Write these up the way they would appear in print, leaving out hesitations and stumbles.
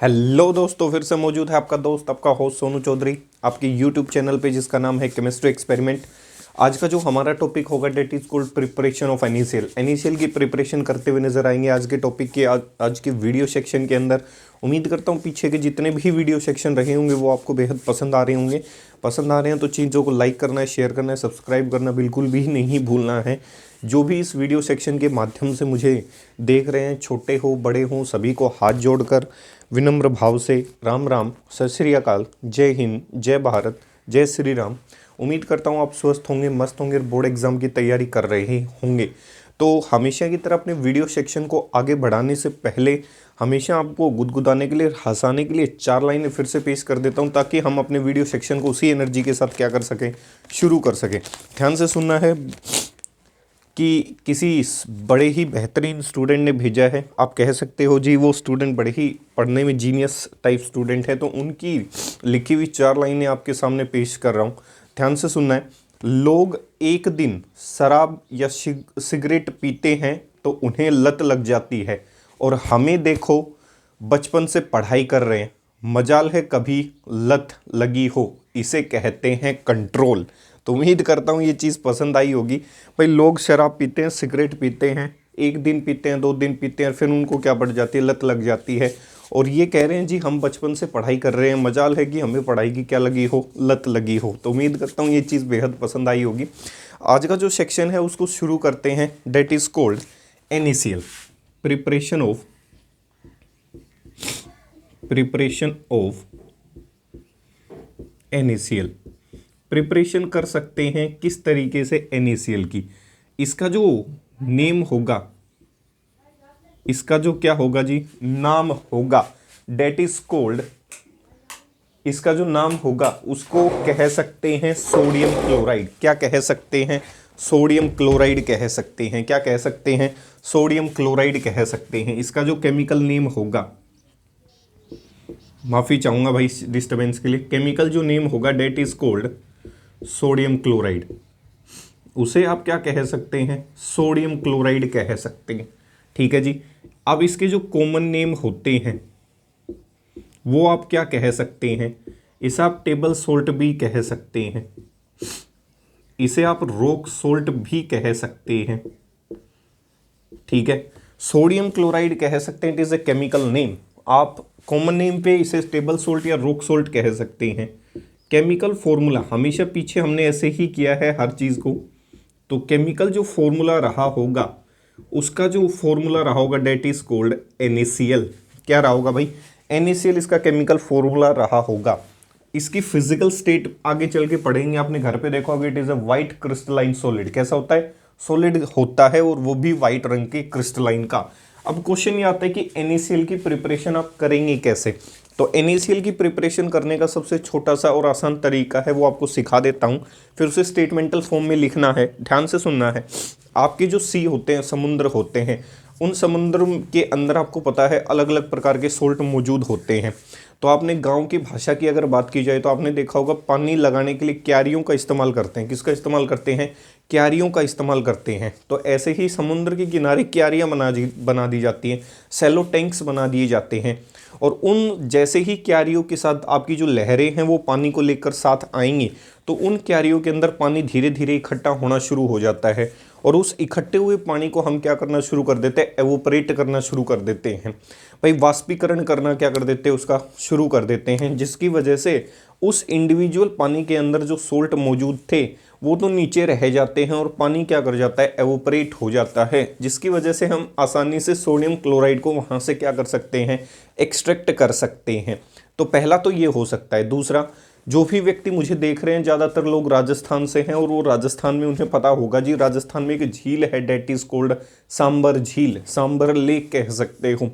Hello दोस्तों, फिर से मौजूद है आपका दोस्त आपका होस्ट सोनू चौधरी आपके यूट्यूब चैनल पे जिसका नाम है केमिस्ट्री एक्सपेरिमेंट। आज का जो हमारा टॉपिक होगा that is called preparation of NaCl की प्रिपरेशन करते हुए नजर आएंगे आज के टॉपिक के आज के वीडियो सेक्शन के अंदर। उम्मीद करता हूँ पीछे के जितने भी वीडियो सेक्शन रहे होंगे वो आपको बेहद पसंद आ रहे होंगे। पसंद आ रहे हैं तो चीज़ों को लाइक करना है, शेयर करना है, सब्सक्राइब करना बिल्कुल भी नहीं भूलना है। जो भी इस वीडियो सेक्शन के माध्यम से मुझे देख रहे हैं, छोटे हो बड़े हों, सभी को हाथ जोड़कर विनम्र भाव से राम राम, सत श्री अकाल, जय हिंद, जय भारत, जय श्री राम। उम्मीद करता हूँ आप स्वस्थ होंगे, मस्त होंगे, बोर्ड एग्जाम की तैयारी कर रहे होंगे। तो हमेशा की तरह अपने वीडियो सेक्शन को आगे बढ़ाने से पहले हमेशा आपको गुदगुदाने के लिए, हंसाने के लिए 4 लाइनें फिर से पेश कर देता हूँ ताकि हम अपने वीडियो सेक्शन को उसी एनर्जी के साथ क्या कर सकें, शुरू कर सकें। ध्यान से सुनना है कि किसी बड़े ही बेहतरीन स्टूडेंट ने भेजा है। आप कह सकते हो जी वो स्टूडेंट बड़े ही पढ़ने में जीनियस टाइप स्टूडेंट है, तो उनकी लिखी हुई 4 लाइनें आपके सामने पेश कर रहा हूँ। ध्यान से सुनना है। लोग एक दिन शराब या सिगरेट पीते हैं तो उन्हें लत लग जाती है, और हमें देखो बचपन से पढ़ाई कर रहे हैं, मजाल है कभी लत लगी हो, इसे कहते हैं कंट्रोल। तो उम्मीद करता हूँ ये चीज़ पसंद आई होगी। भाई लोग शराब पीते हैं, सिगरेट पीते हैं, एक दिन पीते हैं, 2 दिन पीते हैं, फिर उनको क्या बढ़ जाती है, लत लग जाती है, और ये कह रहे हैं जी हम बचपन से पढ़ाई कर रहे हैं, मजाल है कि हमें पढ़ाई की क्या लगी हो, लत लगी हो। तो उम्मीद करता हूँ ये चीज़ बेहद पसंद आई होगी। आज का जो सेक्शन है उसको शुरू करते हैं। That is called NaCl, preparation of NaCl। Preparation कर सकते हैं किस तरीके से NaCl की। इसका जो नेम होगा, इसका जो क्या होगा जी, नाम होगा, डेट इज कोल्ड, इसका जो नाम होगा उसको कह सकते हैं सोडियम क्लोराइड। क्या कह सकते हैं? सोडियम क्लोराइड कह सकते हैं। क्या कह सकते हैं? सोडियम क्लोराइड कह सकते हैं। इसका जो केमिकल नेम होगा, माफ़ी चाहूँगा भाई डिस्टर्बेंस के लिए, केमिकल जो नेम होगा that is called sodium chloride. उसे आप क्या कह सकते हैं? सोडियम क्लोराइड कह सकते हैं। ठीक है जी। अब इसके जो कॉमन नेम होते हैं वो आप क्या कह सकते हैं? इसे आप टेबल सोल्ट भी कह सकते हैं, इसे आप रॉक सोल्ट भी कह सकते हैं। ठीक है, सोडियम क्लोराइड कह सकते हैं, it is a chemical name. आप कॉमन नेम पे इसे टेबल सोल्ट या रॉक सोल्ट कह सकते हैं। केमिकल फॉर्मूला हमेशा पीछे हमने ऐसे ही किया है हर चीज़ को। तो केमिकल जो फॉर्मूला रहा होगा, उसका जो फॉर्मूला रहा होगा डेट इज कोल्ड NaCl। क्या रहा होगा भाई? NaCl इसका केमिकल फॉर्मूला रहा होगा। इसकी फिजिकल स्टेट आगे चल के पढ़ेंगे, आपने घर पे देखा होगा, it is a white crystalline solid. कैसा होता है? सॉलिड होता है, और वो भी वाइट रंग के क्रिस्टलाइन का। अब क्वेश्चन ये आता है कि NaCl की प्रिपरेशन आप करेंगे कैसे। तो NaCl की प्रिपरेशन करने का सबसे छोटा सा और आसान तरीका है, वो आपको सिखा देता हूँ। फिर उसे स्टेटमेंटल फॉर्म में लिखना है। ध्यान से सुनना है। आपके जो सी होते हैं, समुद्र होते हैं, उन समुद्र के अंदर आपको पता है अलग अलग प्रकार के सोल्ट मौजूद होते हैं। तो आपने गांव की भाषा की अगर बात की जाए तो आपने देखा होगा पानी लगाने के लिए क्यारियों का इस्तेमाल करते हैं। किसका इस्तेमाल करते हैं? क्यारियों का इस्तेमाल करते हैं। तो ऐसे ही समुद्र के किनारे क्यारियाँ बना दी जाती हैं, सैलो टैंक्स बना दिए जाते हैं, और उन जैसे ही क्यारियों के साथ आपकी जो लहरें हैं वो पानी को लेकर साथ आएंगी, तो उन क्यारियों के अंदर पानी धीरे धीरे इकट्ठा होना शुरू हो जाता है, और उस इकट्ठे हुए पानी को हम क्या करना शुरू कर देते हैं? एवोपरेट करना शुरू कर देते हैं। भाई वाष्पीकरण करना क्या कर देते हैं? उसका शुरू कर देते हैं, जिसकी वजह से उस इंडिविजुअल पानी के अंदर जो सोल्ट मौजूद थे वो तो नीचे रह जाते हैं, और पानी क्या कर जाता है? एवोपरेट हो जाता है, जिसकी वजह से हम आसानी से सोडियम क्लोराइड को वहाँ से क्या कर सकते हैं? एक्सट्रैक्ट कर सकते हैं। तो पहला तो ये हो सकता है। दूसरा, जो भी व्यक्ति मुझे देख रहे हैं, ज़्यादातर लोग राजस्थान से हैं, और वो राजस्थान में उन्हें पता होगा जी, राजस्थान में एक झील है डेट इज कोल्ड सांबर झील, सांबर लेक कह सकते हो।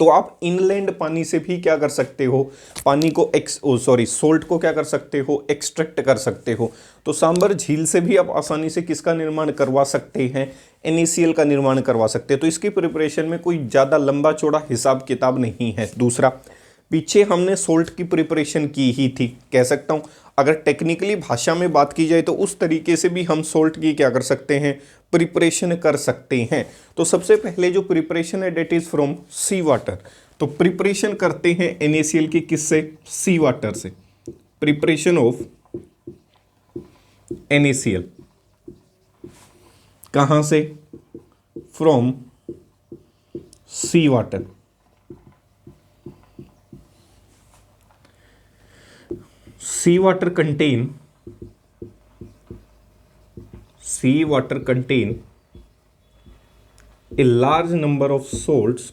तो आप इनलैंड पानी से भी क्या कर सकते हो? पानी को सोल्ट को क्या कर सकते हो? एक्सट्रैक्ट कर सकते हो। तो सांबर झील से भी आप आसानी से किसका निर्माण करवा सकते हैं? NaCl का निर्माण करवा सकते हैं। तो इसकी प्रिपरेशन में कोई ज़्यादा लंबा चौड़ा हिसाब किताब नहीं है। दूसरा, पीछे हमने सोल्ट की प्रिपरेशन की ही थी, कह सकता हूँ। अगर टेक्निकली भाषा में बात की जाए तो उस तरीके से भी हम सोल्ट की क्या कर सकते हैं? प्रिपरेशन कर सकते हैं। तो सबसे पहले जो प्रिपरेशन है that is from sea water. तो प्रिपरेशन करते हैं NaCl की किससे? सी वाटर से। प्रिपरेशन ऑफ NaCl कहां से? From sea water. Sea water contain a large number of salts.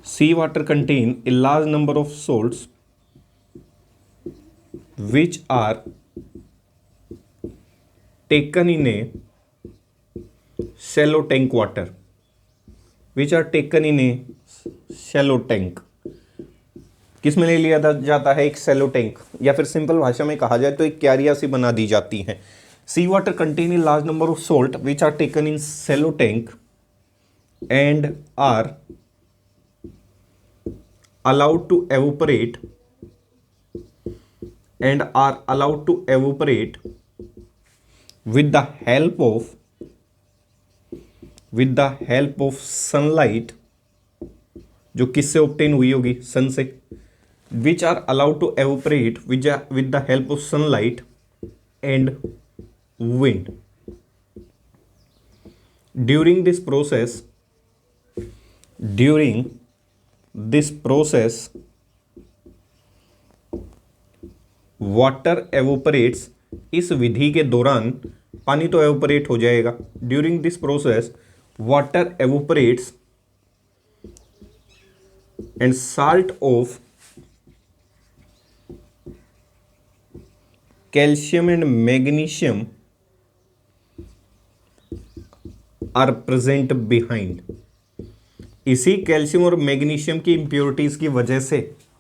Seawater contain a large number of salts which are taken in a shallow tank water. Which are taken in a shallow tank. किस में ले लिया जाता है? एक Cello tank, या फिर simple भाषा में कहा जाए तो एक क्यारिया सी बना दी जाती है। Sea water contain a large number of salt which are taken in shallow tank and are allowed to evaporate with the help of sunlight, जो किससे ऑब्टेन हुई होगी? सन से। which are allowed to evaporate with the help of sunlight and wind. During this process water evaporates. इस विधि के दौरान पानी तो एवोपरेट हो जाएगा। During this process water evaporates and salt of calcium and magnesium are present behind. इसी calcium और magnesium की इंप्योरिटीज की वजह से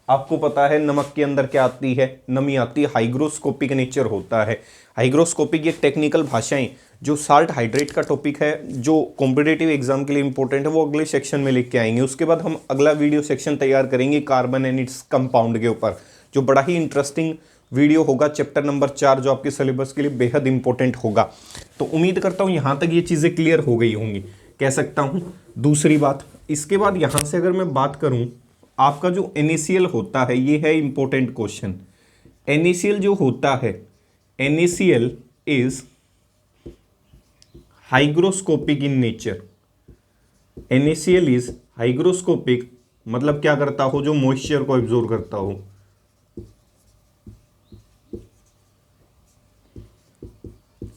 आपको पता है नमक के अंदर क्या आती है? नमी आती है। हाइग्रोस्कोपिक नेचर होता है। हाइग्रोस्कोपिक ये टेक्निकल भाषाएं जो साल्ट हाइड्रेट का टॉपिक है, जो कॉम्पिटिटिव एग्जाम के लिए इंपॉर्टेंट है, वो अगले सेक्शन में लेके आएंगे। उसके बाद हम अगला वीडियो सेक्शन तैयार करेंगे कार्बन एंड इट्स कंपाउंड के ऊपर, जो बड़ा ही इंटरेस्टिंग वीडियो होगा, चैप्टर नंबर 4, जो आपके सिलेबस के लिए बेहद इंपॉर्टेंट होगा। तो उम्मीद करता हूँ यहाँ तक ये चीज़ें क्लियर हो गई होंगी, कह सकता हूँ। दूसरी बात, इसके बाद यहाँ से अगर मैं बात करूँ, आपका जो NaCl होता है, ये है इंपॉर्टेंट क्वेश्चन। NaCl जो होता है, NaCl is hygroscopic in nature. NaCl is hygroscopic, मतलब क्या करता हो? जो मॉइस्चर को एब्जॉर्ब करता हो।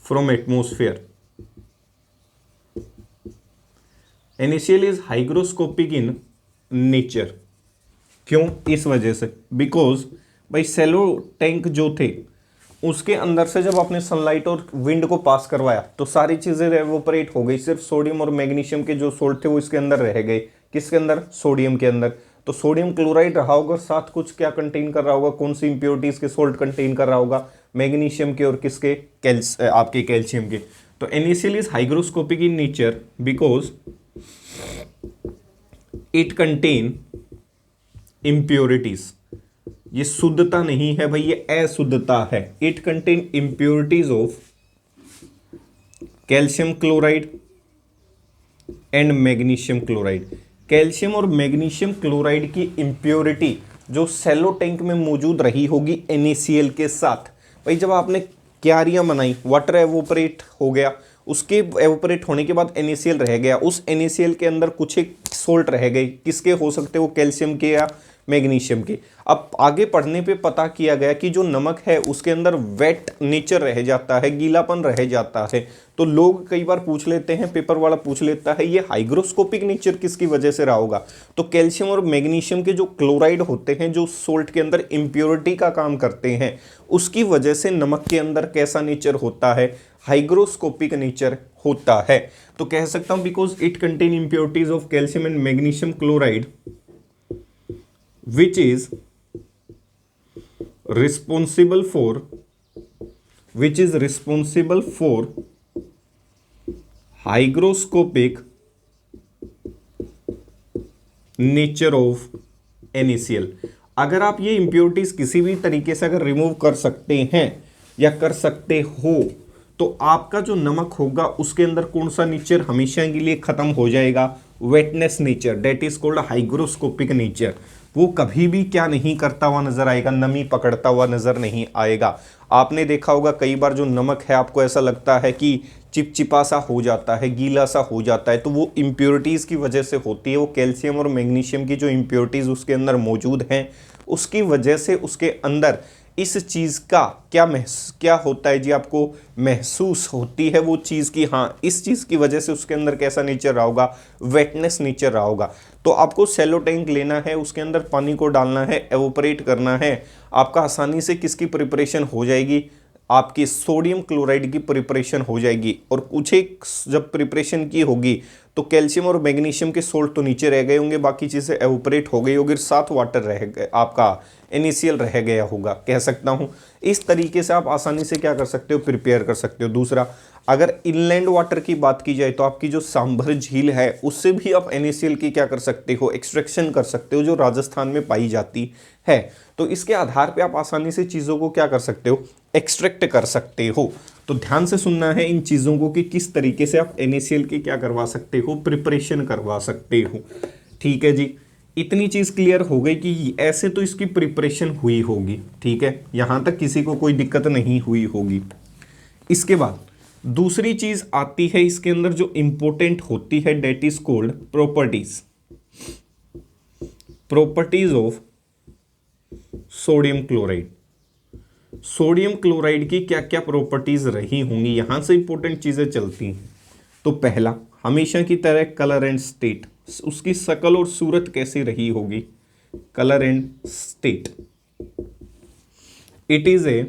From atmosphere. NaCl is hygroscopic in nature. क्यों? इस वजह से, बिकॉज भाई सेलो टैंक जो थे उसके अंदर से जब आपने सनलाइट और विंड को पास करवाया तो सारी चीजें एवोपरेट हो गई। सिर्फ सोडियम और मैग्नीशियम के जो सोल्ट थे वो इसके अंदर रह गए। किसके अंदर? सोडियम के अंदर। तो सोडियम क्लोराइड रहा होगा, साथ कुछ क्या कंटेन कर रहा होगा? कौन सी इंप्योरिटीज के सोल्ट कंटेन कर रहा होगा? मैग्नीशियम के और किसके? आपके कैल्शियम के। तो NaCl is hygroscopic in nature because it contain impurities. ये शुद्धता नहीं है भाई, ये अशुद्धता है। It contain impurities of calcium chloride and magnesium chloride. Calcium और मैग्नीशियम क्लोराइड की इम्प्योरिटी जो सेलो टैंक में मौजूद रही होगी NaCl के साथ। भाई जब आपने क्यारियां बनाई, वाटर एवोपरेट हो गया, उसके एवोपरेट होने के बाद NaCl रह गया। उस NaCl के अंदर कुछ एक सोल्ट रह गए। किसके हो सकते? वो कैल्शियम के या मैग्नीशियम के। अब आगे पढ़ने पे पता किया गया कि जो नमक है उसके अंदर वेट नेचर रह जाता है, गीलापन रह जाता है। तो लोग कई बार पूछ लेते हैं, पेपर वाला पूछ लेता है, ये हाइग्रोस्कोपिक नेचर किसकी वजह से रहा होगा? तो कैल्शियम और मैग्नीशियम के जो क्लोराइड होते हैं, जो सोल्ट के अंदर इम्प्योरिटी का काम करते हैं, उसकी वजह से नमक के अंदर कैसा नेचर होता है? हाइग्रोस्कोपिक नेचर होता है। तो कह सकता हूं because it contain impurities of calcium and magnesium chloride which is responsible for hygroscopic nature of NaCl। अगर आप ये इम्प्योरिटीज किसी भी तरीके से अगर रिमूव कर सकते हैं या कर सकते हो तो आपका जो नमक होगा उसके अंदर कौन सा नेचर हमेशा के लिए खत्म हो जाएगा? Wetness nature, that is called hygroscopic nature. वो कभी भी क्या नहीं करता हुआ नजर आएगा, नमी पकड़ता हुआ नजर नहीं आएगा। आपने देखा होगा कई बार जो नमक है आपको ऐसा लगता है कि चिपचिपा सा हो जाता है, गीला सा हो जाता है, तो वो इम्प्योरिटीज़ की वजह से होती है। वो कैल्शियम और मैग्नीशियम की जो इम्प्योरिटीज़ उसके अंदर मौजूद हैं उसकी वजह से उसके अंदर इस चीज़ का क्या होता है जी, आपको महसूस होती है वो चीज़ की, हाँ इस चीज़ की वजह से उसके अंदर कैसा नेचर रहा होगा, वेटनेस नेचर रहा होगा। तो आपको सेलो टैंक लेना है, उसके अंदर पानी को डालना है, एवोपरेट करना है, आपका आसानी से किसकी प्रिपरेशन हो जाएगी, आपकी सोडियम क्लोराइड की प्रिपरेशन हो जाएगी। और कुछ एक जब प्रिपरेशन की होगी तो कैल्शियम और मैग्नीशियम के सोल्ट तो नीचे रह गए होंगे, बाकी चीज़ें एवोपरेट हो गई होगी, साथ वाटर रह गए, आपका NaCl रह गया होगा, कह सकता हूँ। इस तरीके से आप आसानी से क्या कर सकते हो, प्रिपेयर कर सकते हो। दूसरा, अगर इनलैंड वाटर की बात की जाए तो आपकी जो सांभर झील है उससे भी आप NaCl की क्या कर सकते हो, एक्सट्रैक्शन कर सकते हो, जो राजस्थान में पाई जाती है। तो इसके आधार पे आप आसानी से चीज़ों को क्या कर सकते हो, एक्सट्रैक्ट कर सकते हो। तो ध्यान से सुनना है इन चीज़ों को कि किस तरीके से आप NaCl की क्या करवा सकते हो, प्रिपरेशन करवा सकते हो। ठीक है जी, इतनी चीज़ क्लियर हो गई कि ऐसे तो इसकी प्रिपरेशन हुई होगी, ठीक है, यहाँ तक किसी को कोई दिक्कत नहीं हुई होगी। इसके बाद दूसरी चीज़ आती है इसके अंदर जो इंपॉर्टेंट होती है, that is called properties, properties of sodium chloride. Sodium chloride की क्या क्या प्रॉपर्टीज रही होंगी, यहां से इंपॉर्टेंट चीजें चलती हैं। तो पहला, हमेशा की तरह कलर एंड स्टेट, उसकी शक्ल और सूरत कैसी रही होगी, colour and state. It is a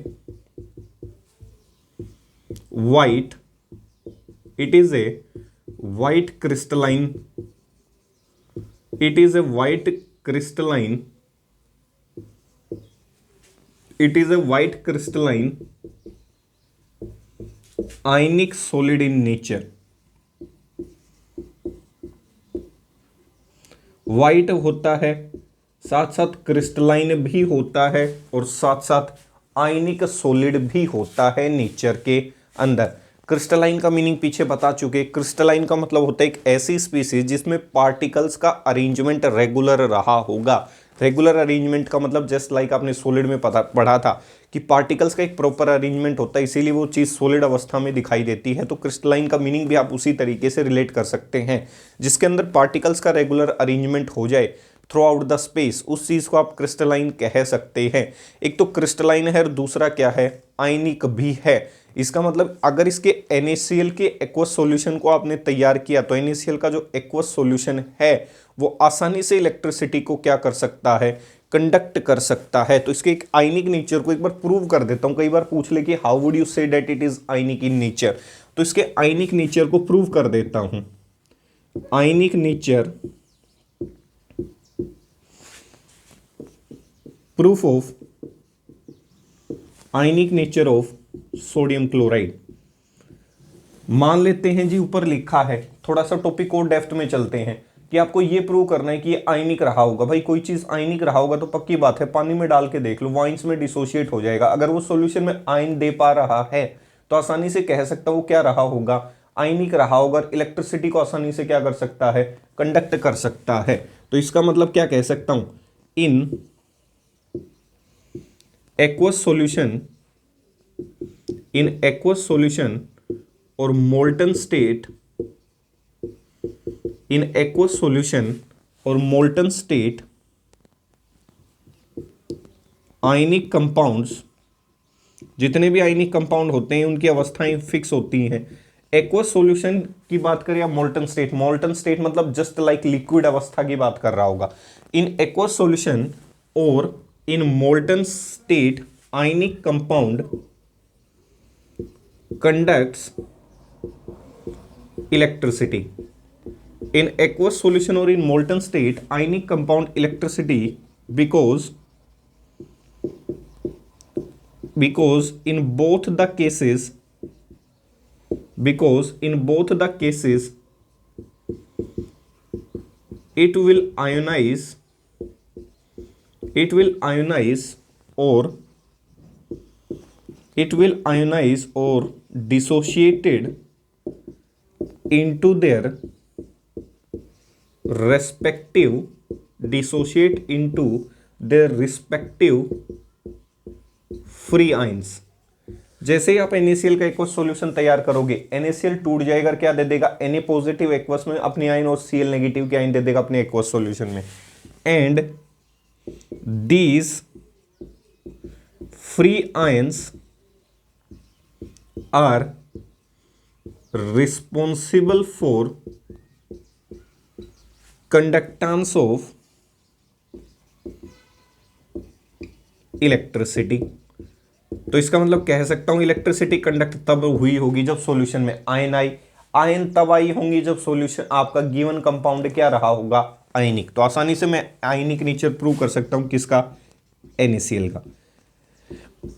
white, it is a white crystalline, it is a white crystalline, it is a white crystalline ionic solid in nature। White होता है, साथ साथ क्रिस्टलाइन भी होता है, और साथ साथ आयनिक सॉलिड भी होता है नेचर के अंदर। क्रिस्टलाइन का मीनिंग पीछे बता चुके, क्रिस्टलाइन का मतलब होता है एक ऐसी स्पीसीज जिसमें पार्टिकल्स का अरेंजमेंट रेगुलर रहा होगा। रेगुलर अरेंजमेंट का मतलब जस्ट लाइक आपने सॉलिड में पढ़ा था कि पार्टिकल्स का एक प्रॉपर अरेंजमेंट होता है, इसीलिए वो चीज़ सॉलिड अवस्था में दिखाई देती है। तो क्रिस्टलाइन का मीनिंग भी आप उसी तरीके से रिलेट कर सकते हैं, जिसके अंदर पार्टिकल्स का रेगुलर अरेंजमेंट हो जाए थ्रू आउट द स्पेस, उस चीज़ को आप क्रिस्टलाइन कह सकते हैं। एक तो क्रिस्टलाइन है और दूसरा क्या है, आयनिक भी है। इसका मतलब अगर इसके NaCl के एक्वस सॉल्यूशन को आपने तैयार किया तो NaCl का जो एक्वस सॉल्यूशन है वो आसानी से इलेक्ट्रिसिटी को क्या कर सकता है, कंडक्ट कर सकता है। तो इसके एक आयनिक नेचर को एक बार प्रूव कर देता हूं। कई बार पूछ ले कि how would you say that it is ionic in nature, तो इसके आयनिक नेचर को प्रूव कर देता हूं। Ionic nature, proof of ionic nature of sodium chloride. मान लेते हैं जी ऊपर लिखा है, थोड़ा सा टॉपिक और डेप्थ में चलते हैं कि आपको ये प्रूव करना है कि ये आयनिक रहा होगा। भाई कोई चीज आयनिक रहा होगा तो पक्की बात है, पानी में डाल के देख लो, वाइंस में डिसोशिएट हो जाएगा। अगर वो सॉल्यूशन में आयन दे पा रहा है तो आसानी से कह सकता वो क्या रहा होगा, आयनिक रहा होगा। इलेक्ट्रिसिटी को आसानी से क्या कर सकता है, कंडक्ट कर सकता है। तो इसका मतलब क्या कह सकता हूं, in aqueous solution, in aqueous solution और molten state, in aqueous solution और मोल्टन स्टेट आयनिक कंपाउंड्स, जितने भी आयनिक कंपाउंड होते हैं उनकी अवस्थाएं फिक्स होती हैं। एक्वस सॉल्यूशन की बात करें या मोल्टन स्टेट, मोल्टन स्टेट मतलब जस्ट लाइक लिक्विड अवस्था की बात कर रहा होगा। इन एक्वस सॉल्यूशन और इन molten state ionic compound conducts electricity। In aqueous solution or in molten state, ionic compound electricity because in both the cases, because in both the cases it will ionize, it will ionize or it will ionize or dissociated into their respective dissociate into their respective free ions. जैसे ही आप NaCl का aqueous solution तैयार करोगे, NaCl टूट जाएगा, क्या दे देगा, Na positive aqueous में अपनी आयन और Cl नेगेटिव की आयन दे देगा अपने एक्वस सॉल्यूशन में। And these free ions are responsible for conductance of electricity. तो इसका मतलब कह सकता हूं इलेक्ट्रिसिटी कंडक्ट तब हुई होगी जब सॉल्यूशन में आयन आई। आयन तब आई होंगी जब सॉल्यूशन आपका गिवन कंपाउंड क्या रहा होगा, आयनिक। तो आसानी से मैं आयनिक नेचर प्रूव कर सकता हूं किसका, NaCl का।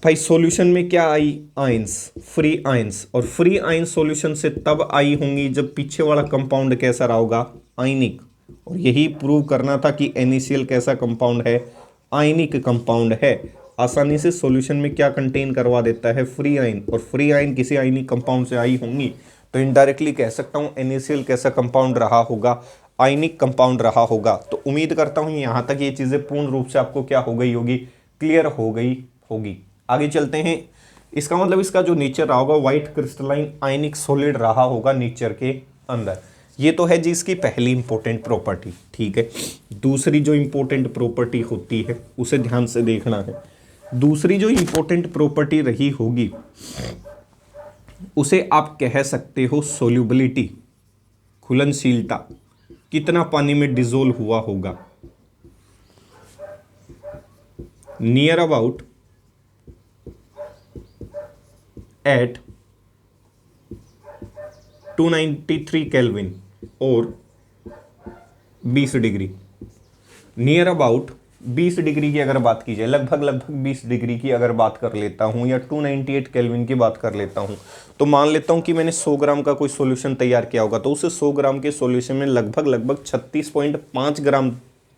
भाई सॉल्यूशन में क्या आई, आयंस, फ्री आयंस। और फ्री आयंस सॉल्यूशन से तब आई होंगी जब पीछे वाला कंपाउंड कैसा रहा होगा, आयनिक। और यही प्रूव करना था कि NaCl कैसा कंपाउंड है, आयनिक कंपाउंड है। आसानी से सॉल्यूशन में क्या कंटेन करवा देता है, फ्री आयन। और फ्री आयन किसी आयनिक कंपाउंड से आई होंगी तो इनडायरेक्टली कह सकता हूं NaCl कैसा कंपाउंड रहा होगा, आयनिक कंपाउंड रहा होगा। तो उम्मीद करता हूं यहां तक ये चीजें पूर्ण रूप से आपको क्या हो गई होगी, क्लियर हो गई होगी। आगे चलते हैं। इसका मतलब इसका जो नेचर रहा होगा, व्हाइट क्रिस्टलाइन आयनिक सॉलिड रहा होगा नेचर के अंदर। ये तो है जी इसकी पहली इंपॉर्टेंट प्रॉपर्टी, ठीक है। दूसरी जो इंपॉर्टेंट प्रॉपर्टी होती है उसे ध्यान से देखना है। दूसरी जो इंपॉर्टेंट प्रॉपर्टी रही होगी उसे आप कह सकते हो सोल्यूबिलिटी, घुलनशीलता। कितना पानी में डिसोल्व हुआ होगा, नियर अबाउट एट 293 केल्विन और 20 डिग्री। नियर अबाउट 20 डिग्री की अगर बात की जाए, लगभग 20 डिग्री की अगर बात कर लेता हूं, या 298 केल्विन की बात कर लेता हूं, तो मान लेता हूं कि मैंने 100 ग्राम का कोई सॉल्यूशन तैयार किया होगा। तो उसे 100 ग्राम के सॉल्यूशन में लगभग 36.5 ग्राम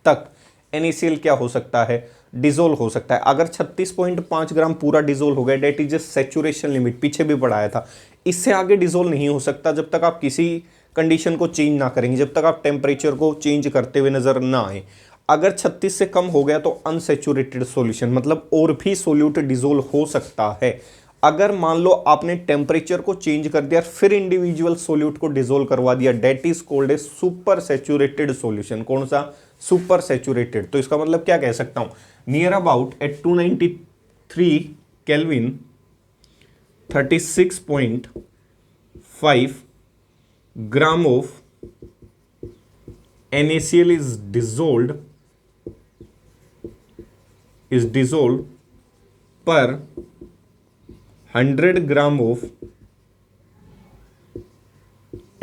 तक NaCl क्या हो सकता है, डिसोल्व हो सकता है। अगर 36.5 ग्राम पूरा डिसोल्व हो गया, डेट इज सैचुरेशन लिमिट, पीछे भी पढ़ाया था। इससे आगे डिसोल्व नहीं हो सकता जब तक आप किसी कंडीशन को चेंज ना करेंगे, जब तक आप टेम्परेचर को चेंज करते हुए नजर ना आए। अगर 36 से कम हो गया तो अनसैचुरेटेड सॉल्यूशन, मतलब और भी सोल्यूट डिसोल्व हो सकता है। अगर मान लो आपने टेम्परेचर को चेंज कर दिया फिर इंडिविजुअल सोल्यूट को डिसोल्व करवा दिया, that is called a super saturated solution. कौन सा, सुपर सैचुरेटेड। तो इसका मतलब क्या कह सकता हूं, near about at 293 kelvin 36.5 gram of NaCl is dissolved per 100 gram of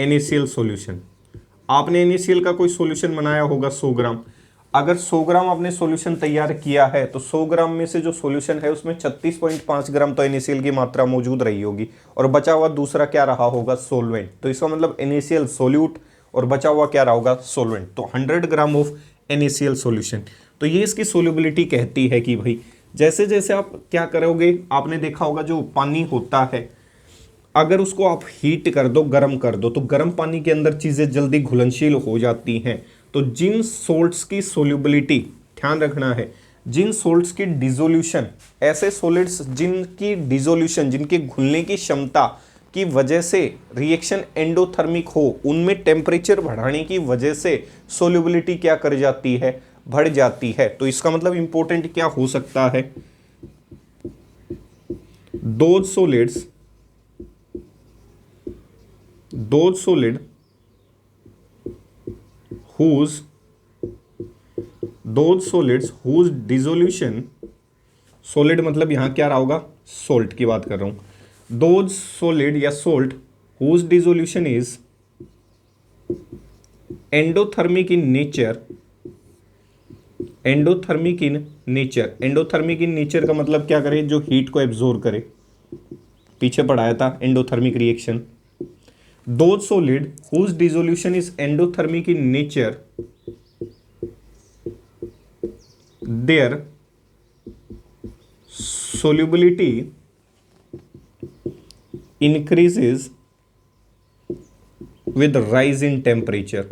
NaCl solution. आपने NaCl का कोई सॉल्यूशन बनाया होगा 100 ग्राम। अगर 100 ग्राम आपने सॉल्यूशन तैयार किया है तो 100 ग्राम में से जो सॉल्यूशन है उसमें 36.5 ग्राम तो NaCl की मात्रा मौजूद रही होगी, और बचा हुआ दूसरा क्या रहा होगा, सोलवेंट। तो इसका मतलब NaCl सोल्यूट और बचा हुआ क्या रहा होगा, सोलवेंट। तो 100 ग्राम ऑफ NaCl सॉल्यूशन। तो ये इसकी सोल्यूबिलिटी कहती है कि भाई जैसे जैसे आप क्या करोगे, आपने देखा होगा जो पानी होता है अगर उसको आप हीट कर दो, गर्म कर दो, तो गर्म पानी के अंदर चीज़ें जल्दी घुलनशील हो जाती हैं। तो जिन सोल्ट्स की सोल्यूबिलिटी, ध्यान रखना है, जिन सोल्ट्स की डिसोल्यूशन, ऐसे सॉलिड्स जिनकी डिसोल्यूशन, जिनके घुलने की क्षमता की वजह से रिएक्शन एंडोथर्मिक हो, उनमें टेम्परेचर बढ़ाने की वजह से सोल्यूबिलिटी क्या कर जाती है, बढ़ जाती है। तो इसका मतलब इंपॉर्टेंट क्या हो सकता है, those solid whose dissolution, solid मतलब यहां क्या रहा होगा, salt की बात कर रहा हूं, those solid या salt whose dissolution is endothermic in nature, endothermic in nature का मतलब क्या करे, जो हीट को एब्जॉर्ब करे, पीछे पढ़ाया था endothermic reaction. Those solid whose dissolution is endothermic in nature, their solubility increases with rise in temperature।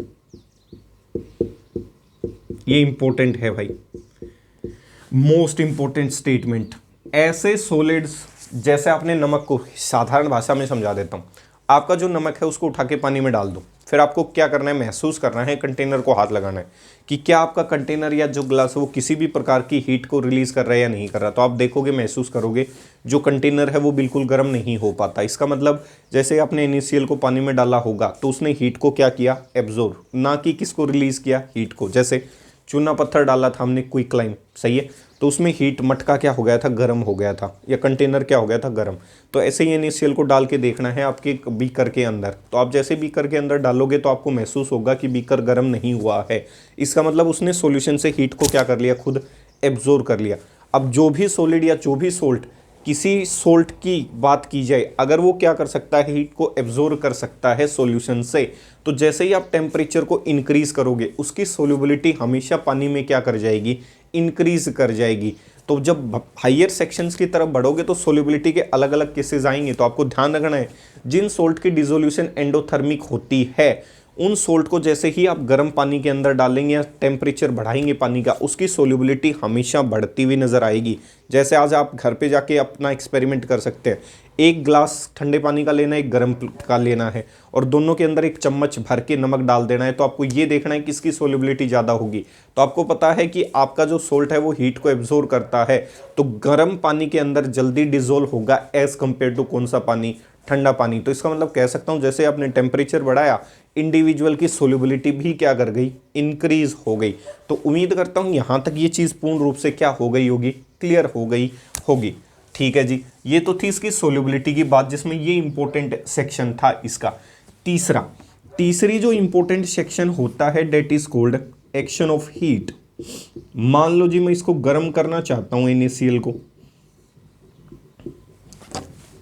ये इंपॉर्टेंट है भाई, मोस्ट इंपॉर्टेंट स्टेटमेंट। ऐसे सॉलिड्स, जैसे आपने नमक को साधारण भाषा में समझा देता हूं, आपका जो नमक है उसको उठा के पानी में डाल दो, फिर आपको क्या करना है, महसूस करना है, कंटेनर को हाथ लगाना है कि क्या आपका कंटेनर या जो ग्लास है वो किसी भी प्रकार की हीट को रिलीज कर रहा है या नहीं कर रहा। तो आप देखोगे, महसूस करोगे, जो कंटेनर है वो बिल्कुल गर्म नहीं हो पाता। इसका मतलब जैसे आपने NaCl को पानी में डाला होगा तो उसने हीट को क्या किया, एब्जॉर्ब, ना कि किसको रिलीज किया, हीट को। जैसे चूना पत्थर डाला था हमने क्विकलाइम, सही है, तो उसमें हीट, मटका क्या हो गया था, गर्म हो गया था, या कंटेनर क्या हो गया था, गर्म। तो ऐसे ही NaCl को डाल के देखना है आपके बीकर के अंदर। तो आप जैसे बीकर के अंदर डालोगे तो आपको महसूस होगा कि बीकर गर्म नहीं हुआ है। इसका मतलब उसने सॉल्यूशन से हीट को क्या कर लिया, खुद एब्जॉर्ब कर लिया। अब जो भी सॉलिड या जो भी सोल्ट, किसी सोल्ट की बात की जाए, अगर वो क्या कर सकता है, हीट को एब्जॉर्ब कर सकता है सॉल्यूशन से, तो जैसे ही आप टेम्परेचर को इंक्रीज करोगे उसकी सोल्यूबिलिटी हमेशा पानी में क्या कर जाएगी, इंक्रीज कर जाएगी। तो जब हायर सेक्शंस की तरफ बढ़ोगे तो सोल्यूबिलिटी के अलग अलग केसेस आएंगे। तो आपको ध्यान रखना है, जिन सोल्ट की डिसोल्यूशन एंडोथर्मिक होती है, उन सोल्ट को जैसे ही आप गर्म पानी के अंदर डालेंगे या टेम्परेचर बढ़ाएंगे पानी का, उसकी सोल्यूबिलिटी हमेशा बढ़ती हुई नजर आएगी। जैसे आज आप घर पे जाके अपना एक्सपेरिमेंट कर सकते हैं, एक ग्लास ठंडे पानी का लेना है, एक गर्म का लेना है, और दोनों के अंदर एक चम्मच भर के नमक डाल देना है। तो आपको ये देखना है किसकी सोल्यूबिलिटी ज़्यादा होगी। तो आपको पता है कि आपका जो सोल्ट है वो हीट को एब्जॉर्ब करता है, तो गर्म पानी के अंदर जल्दी डिजोल्व होगा एज कंपेयर टू कौन सा पानी, ठंडा पानी। तो इसका मतलब कह सकता हूँ, जैसे आपने टेम्परेचर बढ़ाया, इंडिविजुअल की सोल्यूबिलिटी भी क्या कर गई, इंक्रीज हो गई। तो उम्मीद करता हूँ यहाँ तक ये चीज़ पूर्ण रूप से क्या हो गई होगी, क्लियर हो गई होगी। ठीक है जी, ये तो थी इसकी सोल्यूबिलिटी की बात, जिसमें ये इंपॉर्टेंट सेक्शन था इसका। तीसरी जो इंपॉर्टेंट सेक्शन होता है, that is called action of heat. मान लो जी मैं इसको गर्म करना चाहता हूं NaCl को,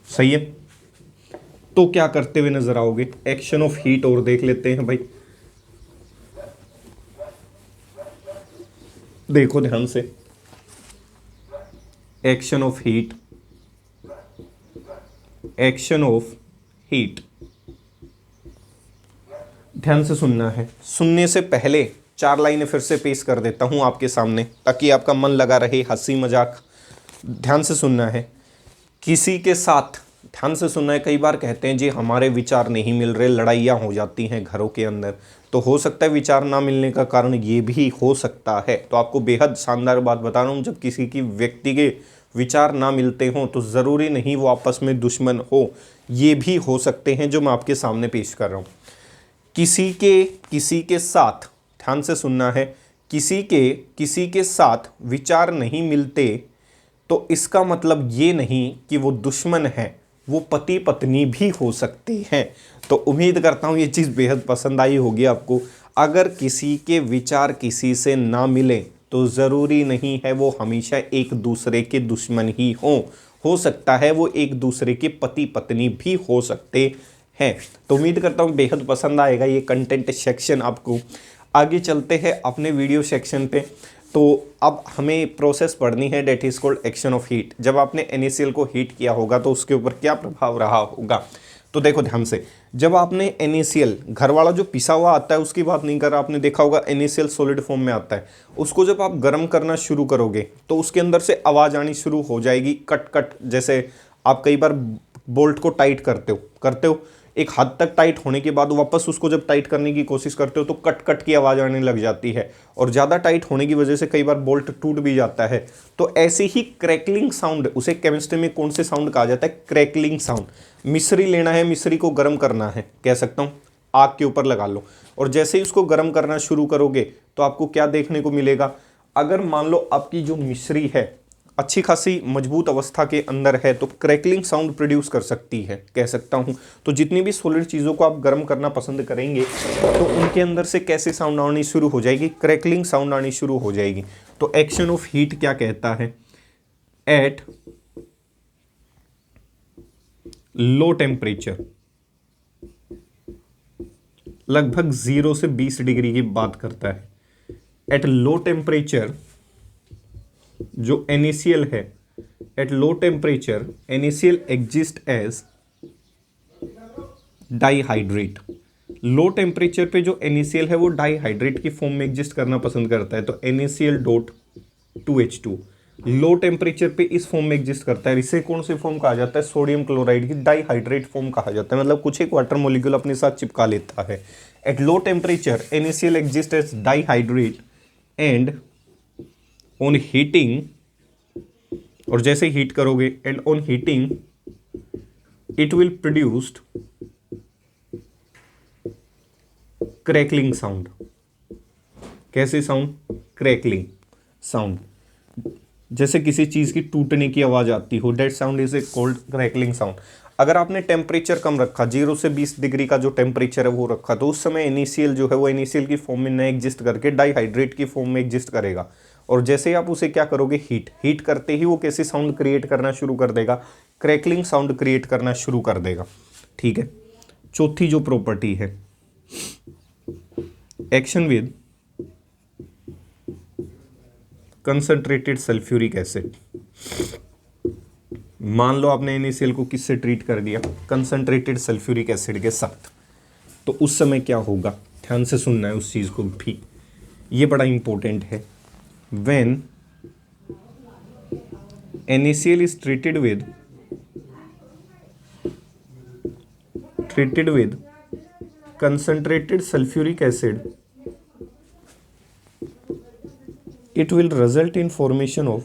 सही है, तो क्या करते हुए नजर आओगे, एक्शन ऑफ हीट और देख लेते हैं भाई। देखो ध्यान से, action of heat, action of heat, ध्यान से सुनना है। सुनने से पहले 4 लाइनें फिर से पेश कर देता हूं आपके सामने, ताकि आपका मन लगा रहे, हंसी मजाक। ध्यान से सुनना है। किसी के साथ, ध्यान से सुनना है, कई बार कहते हैं जी हमारे विचार नहीं मिल रहे, लड़ाइयाँ हो जाती हैं घरों के अंदर। तो हो सकता है विचार ना मिलने का कारण ये भी हो सकता है। तो आपको बेहद शानदार बात बता रहा हूँ, जब किसी की व्यक्ति के विचार ना मिलते हों तो ज़रूरी नहीं वो आपस में दुश्मन हो, ये भी हो सकते हैं जो मैं आपके सामने पेश कर रहा हूँ। किसी के साथ, ध्यान से सुनना है, किसी के साथ विचार नहीं मिलते तो इसका मतलब ये नहीं कि वो दुश्मन है, वो पति पत्नी भी हो सकते हैं। तो उम्मीद करता हूँ ये चीज़ बेहद पसंद आई होगी आपको। अगर किसी के विचार किसी से ना मिले तो ज़रूरी नहीं है वो हमेशा एक दूसरे के दुश्मन ही हों, हो सकता है वो एक दूसरे के पति पत्नी भी हो सकते हैं। तो उम्मीद करता हूँ बेहद पसंद आएगा ये कंटेंट सेक्शन आपको। आगे चलते हैं अपने वीडियो सेक्शन पे। तो अब हमें प्रोसेस पढ़नी है, that is called action of heat. जब आपने NaCl को हीट किया होगा तो उसके ऊपर क्या प्रभाव रहा होगा। तो देखो ध्यान से, जब आपने NaCl, घर वाला जो पिसा हुआ आता है उसकी बात नहीं कर रहा, आपने देखा होगा NaCl सॉलिड फॉर्म में आता है, उसको जब आप गर्म करना शुरू करोगे तो उसके अंदर से आवाज़ आनी शुरू हो जाएगी, कट कट। जैसे आप कई बार बोल्ट को टाइट करते हो, एक हद तक टाइट होने के बाद वापस उसको जब टाइट करने की कोशिश करते हो तो कट कट की आवाज़ आने लग जाती है, और ज़्यादा टाइट होने की वजह से कई बार बोल्ट टूट भी जाता है। तो ऐसे ही क्रैकलिंग साउंड, उसे केमिस्ट्री में कौन से साउंड कहा जाता है, क्रैकलिंग साउंड। मिश्री लेना है, मिश्री को गर्म करना है, कह सकता हूँ आग के ऊपर लगा लो, और जैसे ही उसको गर्म करना शुरू करोगे तो आपको क्या देखने को मिलेगा। अगर मान लो आपकी जो मिश्री है अच्छी खासी मजबूत अवस्था के अंदर है तो क्रैकलिंग साउंड प्रोड्यूस कर सकती है, कह सकता हूँ। तो जितनी भी सॉलिड चीज़ों को आप गर्म करना पसंद करेंगे तो उनके अंदर से कैसे साउंड आनी शुरू हो जाएगी, क्रैकलिंग साउंड आनी शुरू हो जाएगी। तो एक्शन ऑफ हीट क्या कहता है, एट लो टेम्परेचर, लगभग 0 से 20 डिग्री की बात करता है। एट लो टेम्परेचर जो NaCl है, at low temperature NaCl exist as dihydrate. Low temperature पे जो NaCl है वो डाईहाइड्रेट की फॉर्म में एग्जिस्ट करना पसंद करता है, तो NaCl.2H2 लो टेम्परेचर पे इस फॉर्म में एग्जिस्ट करता है। इसे कौन सी फॉर्म कहा जाता है? सोडियम क्लोराइड की डाईहाइड्रेट फॉर्म कहा जाता है, मतलब कुछ एक वाटर मॉलिक्यूल अपने साथ चिपका लेता है। At low temperature NaCl exist as dihydrate and on heating, और जैसे हीट करोगे and on heating it will produced crackling sound. कैसे साउंड? क्रैकलिंग साउंड, जैसे किसी चीज की टूटने की आवाज आती हो, that sound is a called crackling sound. अगर आपने टेम्परेचर कम रखा, 0 से 20 डिग्री का जो टेम्परेचर है वो रखा, तो उस समय NaCl जो है वो NaCl की फॉर्म में न एग्जिस्ट करके डाईहाइड्रेट की फॉर्म में एग्जिस्ट करेगा। और जैसे ही आप उसे क्या करोगे? हीट करते ही वो कैसे साउंड क्रिएट करना शुरू कर देगा? क्रैकलिंग साउंड क्रिएट करना शुरू कर देगा। ठीक है। चौथी जो प्रॉपर्टी है, action with concentrated sulphuric acid. मान लो आपने NaCl को किससे ट्रीट कर दिया? कंसंट्रेटेड सल्फ्यूरिक एसिड के साथ, तो उस समय क्या होगा? ध्यान से सुनना है उस चीज को भी, ये बड़ा इंपॉर्टेंट है। When NaCl is treated with concentrated sulfuric acid, it will result in formation of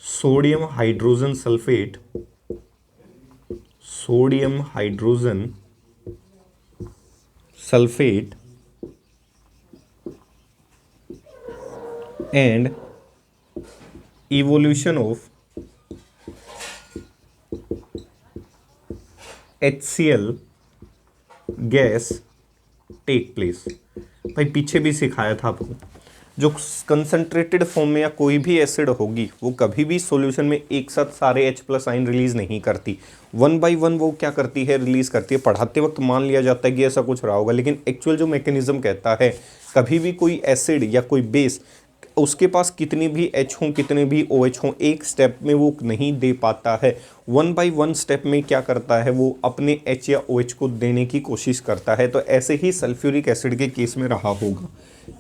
sodium hydrogen sulfate and evolution of HCl gas take place. भाई पीछे भी सिखाया था आपको, जो कंसंट्रेटेड फॉर्म में या कोई भी एसिड होगी वो कभी भी सॉल्यूशन में एक साथ सारे H+ आयन रिलीज नहीं करती, 1 बाय 1 वो क्या करती है? रिलीज करती है। पढ़ाते वक्त मान लिया जाता है कि ऐसा कुछ रहा होगा, लेकिन एक्चुअल जो मैकेनिज्म कहता है, कभी भी कोई एसिड या कोई बेस उसके पास कितनी भी H हों, कितने भी OH हों, एक स्टेप में वो नहीं दे पाता है। 1 बाय 1 स्टेप में क्या करता है? वो अपने H या OH को देने की कोशिश करता है। तो ऐसे ही सल्फ्यूरिक एसिड के केस में रहा होगा।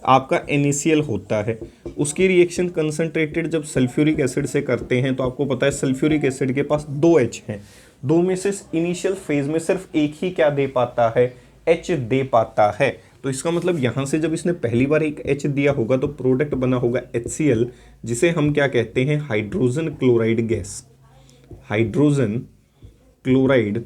आपका NaCl होता है, उसकी रिएक्शन कंसंट्रेटेड जब सल्फ्यूरिक एसिड से करते हैं, तो आपको पता है सल्फ्यूरिक एसिड के पास 2 H हैं, 2 में से इनिशियल फेज में सिर्फ एक ही क्या दे पाता है? H दे पाता है। तो इसका मतलब यहाँ से जब इसने पहली बार एक H दिया होगा तो प्रोडक्ट बना होगा HCl, जिसे हम क्या कहते हैं? Hydrogen chloride gas. Hydrogen chloride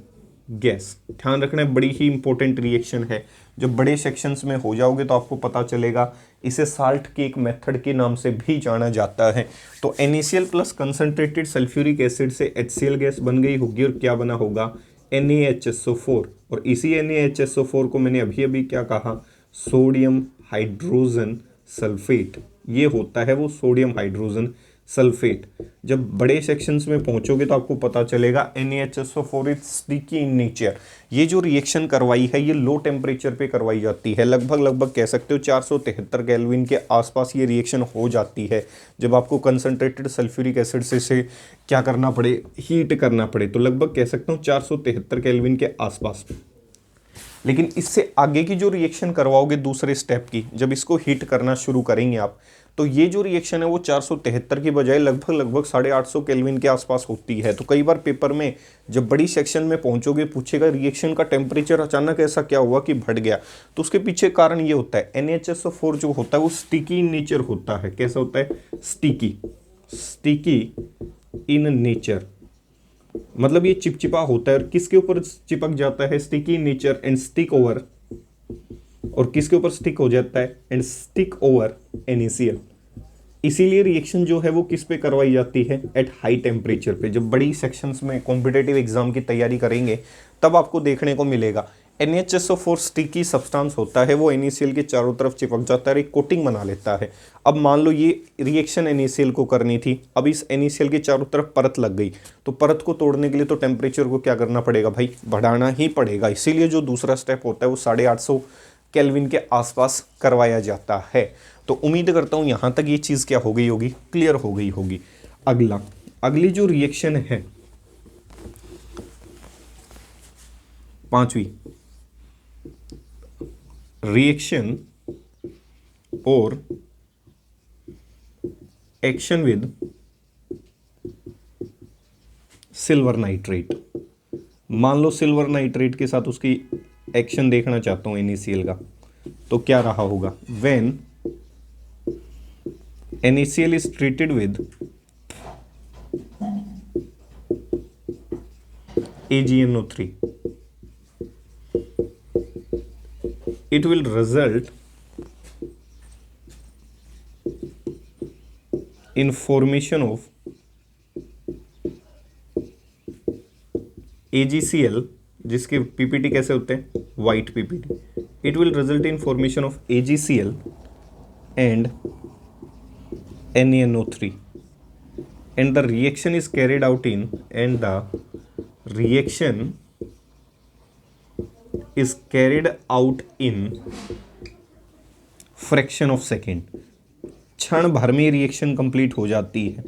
gas, ध्यान रखना है, बड़ी ही इंपॉर्टेंट रिएक्शन है। जब बड़े सेक्शंस में हो जाओगे तो आपको पता चलेगा। इसे साल्ट केक मेथड के नाम से भी जाना जाता है। तो NaCl plus concentrated sulphuric acid से HCl गैस बन गई होगी, और क्या बना होगा? NaHSO4। और इसी NaHSO4 को मैंने अभी अभी क्या कहा? Sodium hydrogen sulphate. ये होता है वो सोडियम हाइड्रोजन सल्फेट। जब बड़े सेक्शंस में पहुंचोगे तो आपको पता चलेगा NaHSO4 is sticky in nature. ये जो रिएक्शन करवाई है ये लो टेम्परेचर पे करवाई जाती है, लगभग कह सकते हो 473 केल्विन के आसपास ये रिएक्शन हो जाती है। जब आपको कंसंट्रेटेड सल्फ्यूरिक एसिड से क्या करना पड़े? हीट करना पड़े, तो लगभग कह सकता हूँ 473 केल्विन के आसपास। लेकिन इससे आगे की जो रिएक्शन करवाओगे दूसरे स्टेप की, जब इसको हीट करना शुरू करेंगे आप, तो ये जो रिएक्शन है वो 473 की बजाय लगभग 850 केल्विन के आसपास होती है। तो कई बार पेपर में जब बड़ी सेक्शन में पहुंचोगे पूछेगा रिएक्शन का टेम्परेचर अचानक ऐसा क्या हुआ कि बढ़ गया, तो उसके पीछे कारण ये होता है NaHSO4 जो होता है वो स्टिकी इन नेचर होता है। कैसा होता है? स्टिकी इन नेचर, मतलब ये चिपचिपा होता है। और किसके ऊपर चिपक जाता है? Sticky in nature and stick over, और किसके ऊपर स्टिक हो जाता है? And stick over NaCl। इसीलिए रिएक्शन जो है वो किस पे करवाई जाती है? एट हाई टेम्परेचर पे। जब बड़ी सेक्शंस में कॉम्पिटेटिव एग्जाम की तैयारी करेंगे तब आपको देखने को मिलेगा। NaHSO4 स्टिकी सब्सटेंस होता है, वो NaCl के चारों तरफ चिपक जाता है, एक कोटिंग बना लेता है। अब मान लो ये रिएक्शन NaCl को करनी थी, अब इस NaCl के चारों तरफ परत लग गई, तो परत को तोड़ने के लिए तो टेम्परेचर को क्या करना पड़ेगा भाई? बढ़ाना ही पड़ेगा। इसीलिए जो दूसरा स्टेप होता है वो 850 केल्विन के आसपास करवाया जाता है। तो उम्मीद करता हूँ यहाँ तक ये चीज़ क्या हो गई होगी? क्लियर हो गई होगी। अगला अगली जो रिएक्शन है, पांचवी, रिएक्शन और एक्शन विद सिल्वर नाइट्रेट। मान लो सिल्वर नाइट्रेट के साथ उसकी एक्शन देखना चाहता हूं NaCl का, तो क्या रहा होगा? When NaCl is treated with AgNO3, it will result in formation of AgCl, जिसके पीपीटी कैसे होते हैं? White PPT. It will result in formation of AgCl and NaNO3 and the reaction is carried out in and the reaction is carried out in fraction of second। क्षण भर में reaction complete हो जाती है।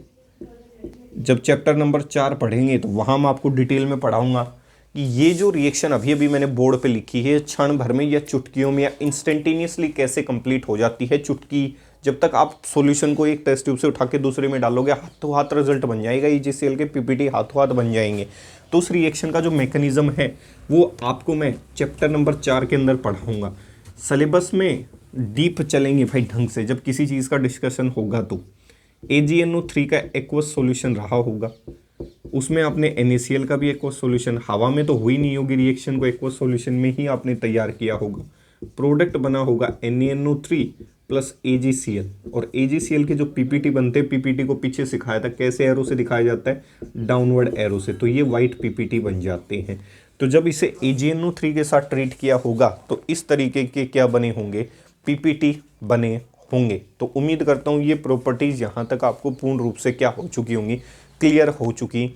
जब चैप्टर नंबर 4 पढ़ेंगे तो वहां मैं आपको डिटेल में पढ़ाऊंगा कि ये जो रिएक्शन अभी अभी मैंने बोर्ड पे लिखी है क्षण भर में या चुटकियों में या इंस्टेंटेनियसली कैसे कंप्लीट हो जाती है। चुटकी, जब तक आप सॉल्यूशन को एक टेस्ट ट्यूब से उठा के दूसरे में डालोगे हाथों हाथ रिजल्ट बन जाएगा, AgCl के पीपीटी हाथों हाथ बन जाएंगे। तो उस रिएक्शन का जो मैकेनिज्म है वो आपको मैं चैप्टर नंबर 4 के अंदर पढ़ाऊंगा। सिलेबस में डीप चलेंगे भाई ढंग से, जब किसी चीज़ का डिस्कशन होगा तो AgNO3 का एक्वस सॉल्यूशन रहा होगा, उसमें आपने NaCl का भी एक्वस सॉल्यूशन, हवा में तो हुई नहीं होगी रिएक्शन को, एक्वस सॉल्यूशन में ही आपने तैयार किया होगा। प्रोडक्ट बना होगा NaNO3 प्लस AgCl, और AgCl के जो पीपीटी बनते हैं, पीपीटी को पीछे सिखाया था कैसे एरो से दिखाया जाता है, डाउनवर्ड एरो से, तो ये वाइट पीपीटी बन जाते हैं। तो जब इसे AgNO3 के साथ ट्रीट किया होगा तो इस तरीके के क्या बने होंगे? पीपीटी बने होंगे। तो उम्मीद करता हूँ ये प्रॉपर्टीज यहाँ तक आपको पूर्ण रूप से क्या हो चुकी होंगी, क्लियर हो चुकी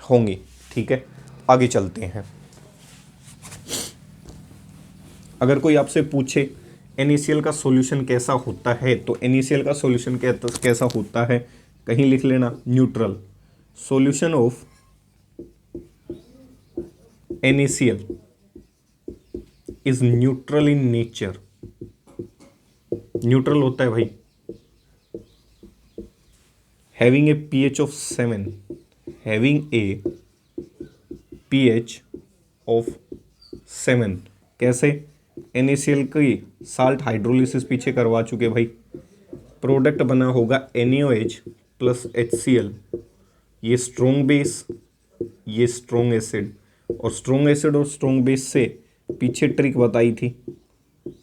होंगी। ठीक है, आगे चलते हैं। अगर कोई आपसे पूछे NaCl का सॉल्यूशन कैसा होता है, तो NaCl का सॉल्यूशन कैसा होता है, कहीं लिख लेना, neutral. Solution of NaCl is neutral in nature. Neutral होता है भाई, having a pH of 7, having a pH of 7। कैसे? NaCl की साल्ट हाइड्रोलिसिस पीछे करवा चुके भाई, प्रोडक्ट बना होगा NaOH प्लस HCl, ये स्ट्रॉन्ग बेस, ये स्ट्रॉन्ग एसिड, और स्ट्रॉन्ग एसिड और स्ट्रॉन्ग बेस से पीछे ट्रिक बताई थी,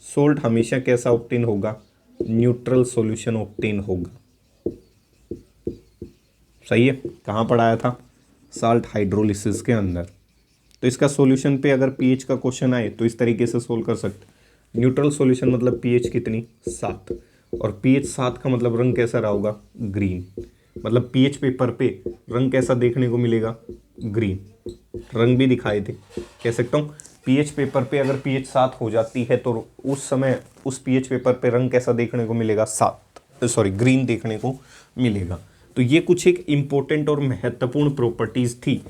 सोल्ट हमेशा कैसा ऑब्टेन होगा? न्यूट्रल सॉल्यूशन ऑब्टेन होगा। सही है, कहाँ पढ़ाया था? साल्ट हाइड्रोलिसिस के अंदर। तो इसका सॉल्यूशन पे अगर पीएच का क्वेश्चन आए तो इस तरीके से सोल्व कर सकते। न्यूट्रल सॉल्यूशन मतलब पीएच कितनी? 7, और पीएच 7 का मतलब रंग कैसा रहा होगा? ग्रीन। मतलब पीएच पेपर पे रंग कैसा देखने को मिलेगा? ग्रीन। रंग भी दिखाए थे, कह सकता हूँ पीएच पेपर पे अगर पीएच 7 हो जाती है तो उस समय उस पीएच पेपर पे रंग कैसा देखने को मिलेगा? ग्रीन देखने को मिलेगा। तो ये कुछ एक इम्पोर्टेंट और महत्वपूर्ण प्रॉपर्टीज़ थी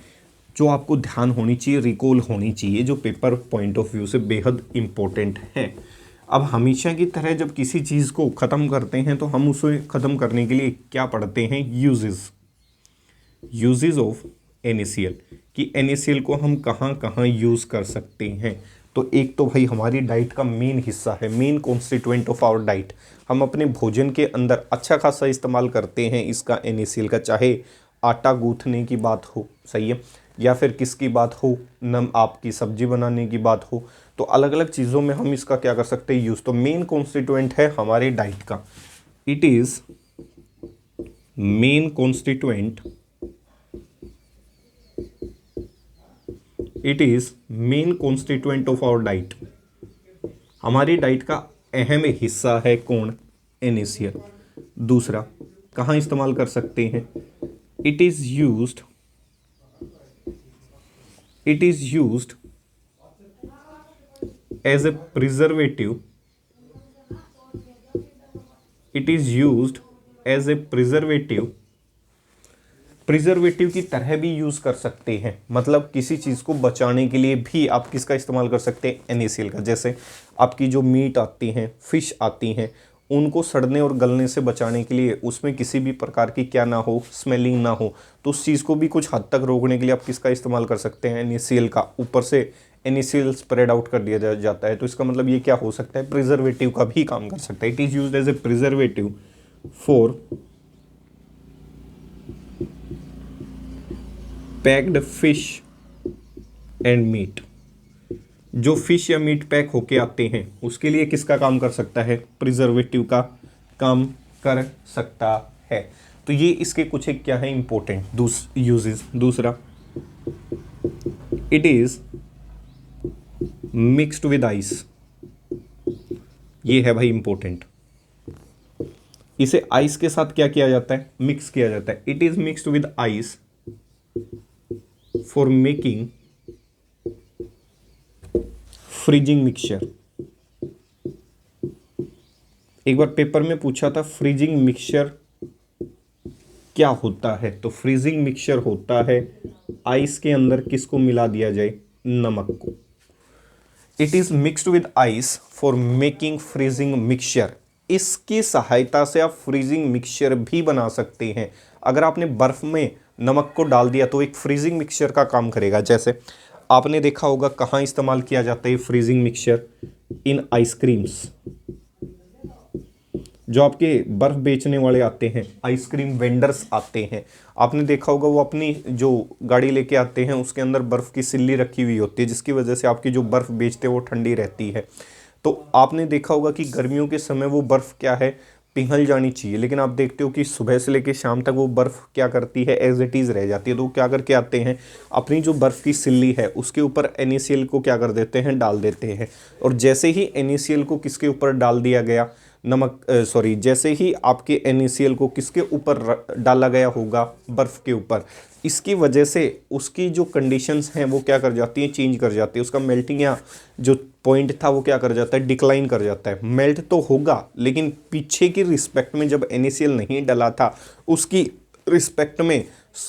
जो आपको ध्यान होनी चाहिए, रिकॉल होनी चाहिए, जो पेपर पॉइंट ऑफ व्यू से बेहद इम्पोर्टेंट है। अब हमेशा की तरह जब किसी चीज़ को ख़त्म करते हैं तो हम उसे ख़त्म करने के लिए क्या पढ़ते हैं? यूजेस ऑफ NaCl, कि NaCl को हम कहाँ कहाँ यूज़ कर सकते हैं। तो एक तो भाई हमारी डाइट का मेन हिस्सा है, main constituent of our diet. हम अपने भोजन के अंदर अच्छा खासा इस्तेमाल करते हैं इसका, NaCl का, चाहे आटा गूँथने की बात हो, सही है, या फिर किसकी बात हो, आपकी सब्जी बनाने की बात हो, तो अलग अलग चीज़ों में हम इसका क्या कर सकते हैं? यूज़। तो मेन कॉन्स्टिट्यूएंट है हमारे डाइट का। It is main constituent, it is main constituent of our diet. हमारी डाइट का अहम हिस्सा है कौन? NaCl। दूसरा, कहाँ इस्तेमाल कर सकते हैं? It is used as a preservative, it is used as a preservative preservative की तरह भी यूज़ कर सकते हैं, मतलब किसी चीज़ को बचाने के लिए भी आप किसका इस्तेमाल कर सकते हैं, NaCl का। जैसे आपकी जो मीट आती हैं, फिश आती हैं, उनको सड़ने और गलने से बचाने के लिए उसमें किसी भी प्रकार की क्या ना हो, स्मेलिंग ना हो, तो उस चीज़ को भी कुछ हद तक रोकने के लिए आप किसका इस्तेमाल कर सकते हैं, NaCl का। ऊपर से NaCl स्प्रेड आउट कर दिया जाता है, तो इसका मतलब ये क्या हो सकता है, प्रिजर्वेटिव का भी काम कर सकता है। It is used as a preservative for packed fish and meat. जो फिश या मीट पैक होके आते हैं उसके लिए किसका काम कर सकता है, प्रिजर्वेटिव का काम कर सकता है। तो ये इसके कुछ एक क्या है इंपॉर्टेंट यूजेस। दूसरा, it is mixed with ice. ये है भाई इंपॉर्टेंट। इसे आइस के साथ क्या किया जाता है, मिक्स किया जाता है। It is mixed with ice for making freezing mixture. एक बार पेपर में पूछा था फ्रीजिंग मिक्सचर क्या होता है, तो फ्रीजिंग मिक्सचर होता है आइस के अंदर किसको मिला दिया जाए, नमक को। It is mixed with ice for making freezing mixture. इसकी सहायता से आप फ्रीजिंग मिक्सचर भी बना सकते हैं। अगर आपने बर्फ में नमक को डाल दिया तो एक फ्रीजिंग मिक्सचर का काम करेगा। जैसे आपने देखा होगा कहाँ इस्तेमाल किया जाता है फ्रीजिंग मिक्सचर, इन आइसक्रीम्स। जो आपके बर्फ बेचने वाले आते हैं, आइसक्रीम वेंडर्स आते हैं, आपने देखा होगा वो अपनी जो गाड़ी लेके आते हैं उसके अंदर बर्फ़ की सिल्ली रखी हुई होती है, जिसकी वजह से आपकी जो बर्फ़ बेचते हैं वो ठंडी रहती है। तो आपने देखा होगा कि गर्मियों के समय वो बर्फ़ क्या है, पिघल जानी चाहिए, लेकिन आप देखते हो कि सुबह से लेकर शाम तक वो बर्फ़ क्या करती है, एज इट इज़ रह जाती है। तो वो क्या करके आते हैं, अपनी जो बर्फ़ की सिल्ली है उसके ऊपर NaCl को क्या कर देते हैं, डाल देते हैं। और जैसे ही NaCl को किसके ऊपर डाल दिया गया, जैसे ही आपके NaCl को किसके ऊपर डाला गया होगा, बर्फ़ के ऊपर, इसकी वजह से उसकी जो कंडीशंस हैं वो क्या कर जाती हैं, चेंज कर जाती है। उसका मेल्टिंग या जो पॉइंट था वो क्या कर जाता है, डिक्लाइन कर जाता है। मेल्ट तो होगा लेकिन पीछे की रिस्पेक्ट में जब NaCl नहीं डला था उसकी रिस्पेक्ट में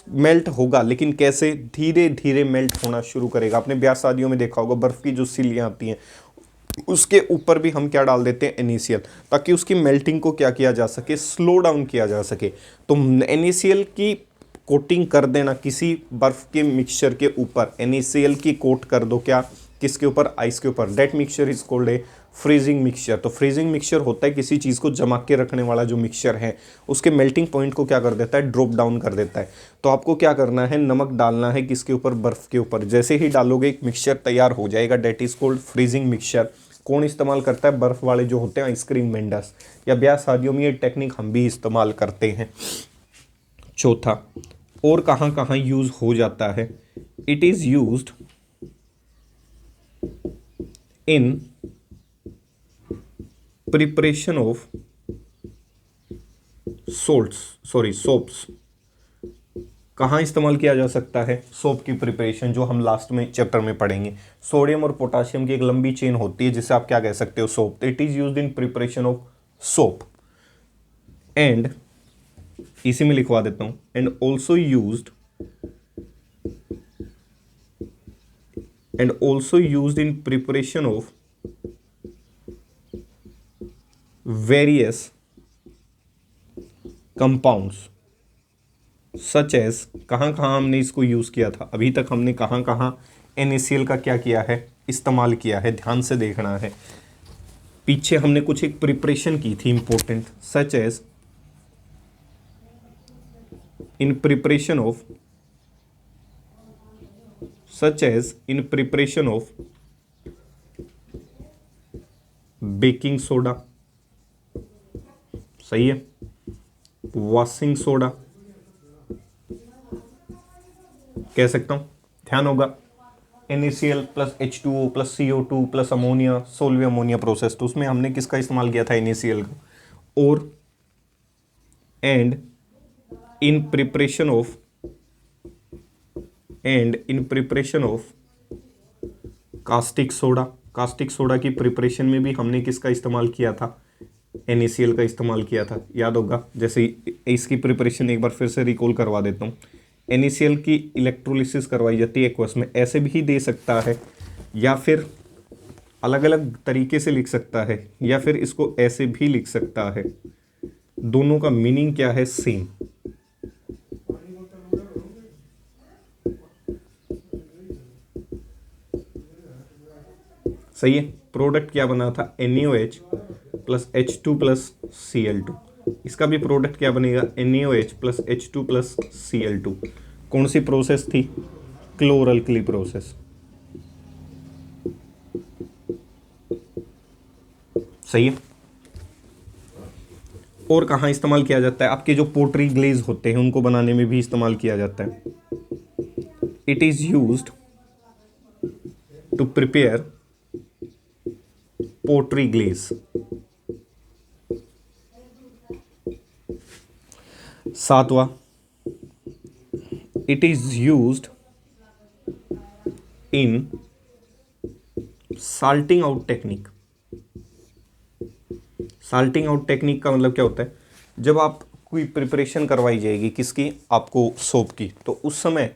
मेल्ट होगा, लेकिन कैसे, धीरे धीरे मेल्ट होना शुरू करेगा। आपने ब्याह शादियों में देखा होगा बर्फ़ की जो सिल्लियाँ आती हैं उसके ऊपर भी हम क्या डाल देते हैं, NaCl, ताकि उसकी मेल्टिंग को क्या किया जा सके, स्लो डाउन किया जा सके। तो NaCl की कोटिंग कर देना किसी बर्फ़ के मिक्सचर के ऊपर, NaCl की कोट कर दो क्या, किसके ऊपर, आइस के ऊपर। That mixture is called A freezing mixture. तो फ्रीजिंग मिक्सचर होता है किसी चीज़ को जमा के रखने वाला जो मिक्सचर है उसके मेल्टिंग पॉइंट को क्या कर देता है, ड्रॉप डाउन कर देता है। तो आपको क्या करना है, नमक डालना है किसके ऊपर, बर्फ़ के ऊपर। जैसे ही डालोगे एक मिक्सचर तैयार हो जाएगा, that is called freezing mixture. कौन इस्तेमाल करता है, बर्फ़ वाले जो होते हैं आइसक्रीम वेंडर्स, या ब्याह शादियों में ये टेक्निक हम भी इस्तेमाल करते हैं। चौथा, और कहाँ कहाँ यूज़ हो जाता है, it is used in preparation of soaps. कहाँ इस्तेमाल किया जा सकता है, सोप की प्रिपरेशन, जो हम लास्ट में चैप्टर में पढ़ेंगे। सोडियम और पोटाशियम की एक लंबी चेन होती है जिसे आप क्या कह सकते हो, soap. It is used in preparation of soap and, इसी में लिखवा देता हूं, and also used in preparation of various compounds such as. कहाँ कहाँ हमने इसको यूज़ किया था, अभी तक हमने कहाँ कहाँ NaCl का क्या किया है, इस्तेमाल किया है, ध्यान से देखना है। पीछे हमने कुछ एक प्रिपरेशन की थी important, such as in preparation of baking soda, सही है, वॉशिंग सोडा कह सकता हूं, ध्यान होगा। NaCl plus H2O plus CO2 plus ammonia, Solvay ammonia process, तो उसमें हमने किसका इस्तेमाल किया था, NaCl का। और and in preparation of caustic soda की प्रिपरेशन में भी हमने किसका इस्तेमाल किया था, NaCl का इस्तेमाल किया था, याद होगा। जैसे इसकी प्रिपरेशन एक बार फिर से रिकॉल करवा देता हूँ। NaCl की इलेक्ट्रोलिसिस करवाई जाती है एक्वस में, ऐसे भी दे सकता है या फिर अलग अलग तरीके से लिख सकता है या फिर इसको ऐसे भी लिख सकता है। दोनों का मीनिंग क्या है? सेम। सही है। प्रोडक्ट क्या बना था? NaOH plus H2 plus Cl2। इसका भी प्रोडक्ट क्या बनेगा? NaOH plus H2 plus Cl2। कौन सी प्रोसेस थी? क्लोरल्कली प्रोसेस। सही है। और कहाँ इस्तेमाल किया जाता है? आपके जो पोट्री ग्लेज होते हैं उनको बनाने में भी इस्तेमाल किया जाता है। It is used to prepare pottery glaze. सातवां, it is used in salting out technique. Salting out technique का मतलब क्या होता है? जब आप कोई प्रिपरेशन करवाई जाएगी किसकी? आपको सोप की, तो उस समय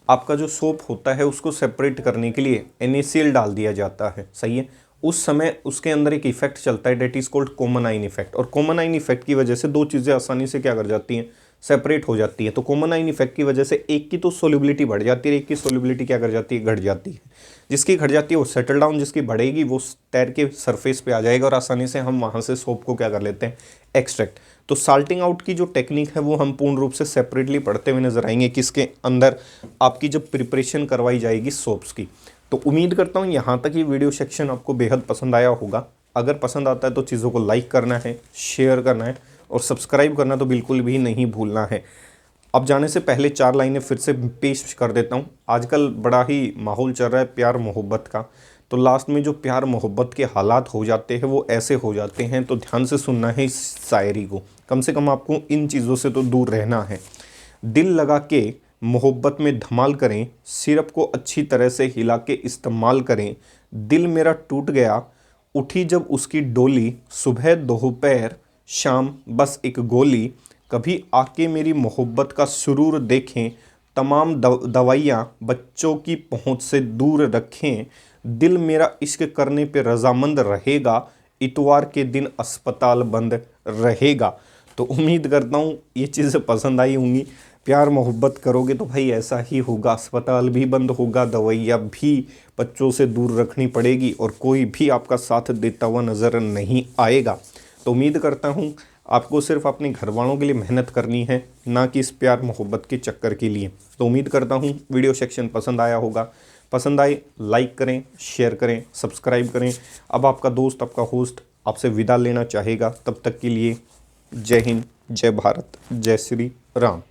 आपका जो सोप होता है उसको सेपरेट करने के लिए NaCl डाल दिया जाता है। सही है। उस समय उसके अंदर एक इफेक्ट चलता है, that is called common ion effect. और कॉमन आइन इफेक्ट की वजह से दो चीज़ें आसानी से क्या कर जाती हैं? सेपरेट हो जाती है। तो कॉमन आइन इफेक्ट की वजह से एक की तो सोल्युबिलिटी बढ़ जाती है, एक की सोल्युबिलिटी क्या कर जाती है? घट जाती है। जिसकी घट जाती है वो सेटल डाउन, जिसकी बढ़ेगी वो तैर के सरफेस पे आ जाएगा और आसानी से हम वहाँ से सोप को क्या कर लेते हैं? एक्सट्रैक्ट। तो साल्टिंग आउट की जो टेक्निक है वो हम पूर्ण रूप से सेपरेटली पढ़ते हुए नजर आएंगे किसके अंदर? आपकी जब प्रिपरेशन करवाई जाएगी सोप्स की। तो उम्मीद करता हूँ यहाँ तक ये वीडियो सेक्शन आपको बेहद पसंद आया होगा। अगर पसंद आता है तो चीज़ों को लाइक करना है, शेयर करना है और सब्सक्राइब करना तो बिल्कुल भी नहीं भूलना है। अब जाने से पहले 4 लाइनें फिर से पेश कर देता हूँ। आजकल बड़ा ही माहौल चल रहा है प्यार मोहब्बत का, तो लास्ट में जो प्यार मोहब्बत के हालात हो जाते हैं वो ऐसे हो जाते हैं, तो ध्यान से सुनना है इस शायरी को। कम से कम आपको इन चीज़ों से तो दूर रहना है। दिल लगा के मोहब्बत में धमाल करें, सिरप को अच्छी तरह से हिला के इस्तेमाल करें। दिल मेरा टूट गया, उठी जब उसकी डोली, सुबह दोपहर शाम बस एक गोली। कभी आके मेरी मोहब्बत का सुरूर देखें, तमाम दवाइयाँ बच्चों की पहुँच से दूर रखें। दिल मेरा इश्क करने पे रजामंद रहेगा, इतवार के दिन अस्पताल बंद रहेगा। तो उम्मीद करता हूँ ये चीज़ें पसंद आई होंगी। प्यार मोहब्बत करोगे तो भाई ऐसा ही होगा, अस्पताल भी बंद होगा, दवाइयाँ भी बच्चों से दूर रखनी पड़ेगी और कोई भी आपका साथ देता हुआ नज़र नहीं आएगा। तो उम्मीद करता हूँ आपको सिर्फ अपने घर वालों के लिए मेहनत करनी है, ना कि इस प्यार मोहब्बत के चक्कर के लिए। तो उम्मीद करता हूँ वीडियो सेक्शन पसंद आया होगा। पसंद आए लाइक करें, शेयर करें, सब्सक्राइब करें। अब आपका दोस्त, आपका होस्ट आपसे विदा लेना चाहेगा। तब तक के लिए जय हिंद, जय भारत, जय श्री राम।